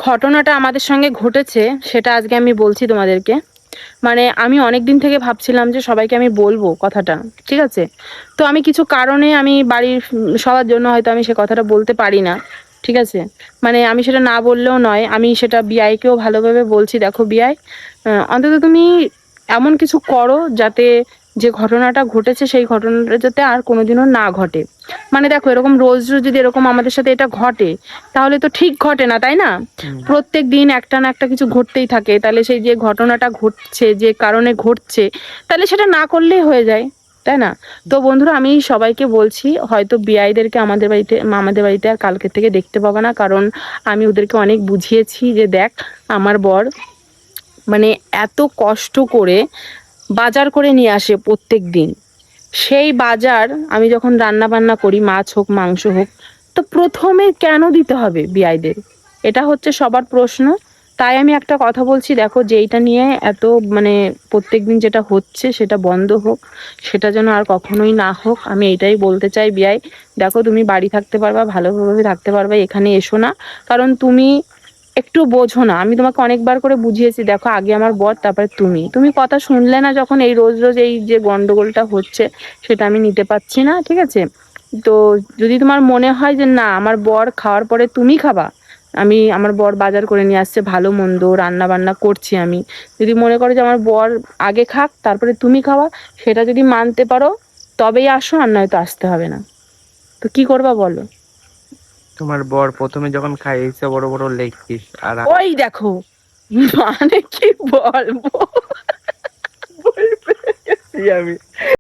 ঘটনাটা আমাদের সঙ্গে ঘটেছে সেটা আজকে আমি বলছি তোমাদেরকে। মানে আমি অনেক দিন থেকে ভাবছিলাম যে সবাইকে আমি বলবো কথাটা, ঠিক আছে? তো আমি কিছু কারণে আমি বাড়ির সবার জন্য হয়তো আমি সে কথাটা বলতে পারি না, ঠিক আছে? মানে আমি সেটা না বললেও নয়, আমি সেটা বিআইকেও ভালোভাবে বলছি, দেখো বিআই, অন্তত তুমি এমন কিছু করো যাতে যে ঘটনাটা ঘটেছে সেই ঘটনাটা যাতে আর কোনোদিনও না ঘটে। মানে দেখো, এরকম রোজ রোজ যদি এরকম আমাদের সাথে এটা ঘটে তাহলে তো ঠিক ঘটে না, তাই না? প্রত্যেক দিন একটা না একটা কিছু ঘটতেই থাকে, তাহলে সেই যে ঘটনাটা ঘটছে যে কারণে ঘটছে, তাহলে সেটা না করলেই হয়ে যায়, তাই না? তো বন্ধুরা, আমি সবাইকে বলছি, হয়তো বিআইদেরকে আমাদের বাড়িতে আর কালকে থেকে দেখতে পাবো না, কারণ আমি ওদেরকে অনেক বুঝিয়েছি যে দেখ, আমার বর মানে এত কষ্ট করে বাজার করে নিয়ে আসে প্রত্যেক দিন। সেই বাজার আমি যখন রান্না বান্না করি, মাছ হোক মাংস হোক, তো প্রথমে কেন দিতে হবে বিআইদের? এটা হচ্ছে সবার প্রশ্ন। তাই আমি একটা কথা বলছি, দেখো, যেইটা নিয়ে এত মানে প্রত্যেকদিন যেটা হচ্ছে সেটা বন্ধ হোক, সেটা যেন আর কখনোই না হোক, আমি এইটাই বলতে চাই বিআই। দেখো, তুমি বাড়ি থাকতে পারবা, ভালোভাবে থাকতে পারবা, এখানে এসো না, কারণ তুমি একটু বোঝো না। আমি তোমাকে অনেকবার করে বুঝিয়েছি, দেখো, আগে আমার বর, তারপরে তুমি কথা শুনলে না, যখন এই রোজ রোজ এই যে গন্ডগোলটা হচ্ছে সেটা আমি নিতে পারছি না, ঠিক আছে? তো যদি তোমার মনে হয় যে না, আমার বর খাওয়ার পরে তুমি খাবা, আমার বর বাজার করে নিয়ে আসছে, ভালো মন্দ রান্না বান্না করছি আমি, যদি মনে করো যে আমার বর আগে খাক তারপরে তুমি খাওয়া, সেটা যদি মানতে পারো তবেই আসো, আর নয়তো আসতে হবে না। তো কি করবা বলো? তোমার বর প্রথমে যখন খাইয়েছে বড় বড় লেগ পিস, আর ওই দেখো, মানে কি বলবো, বলতে গেছি আমি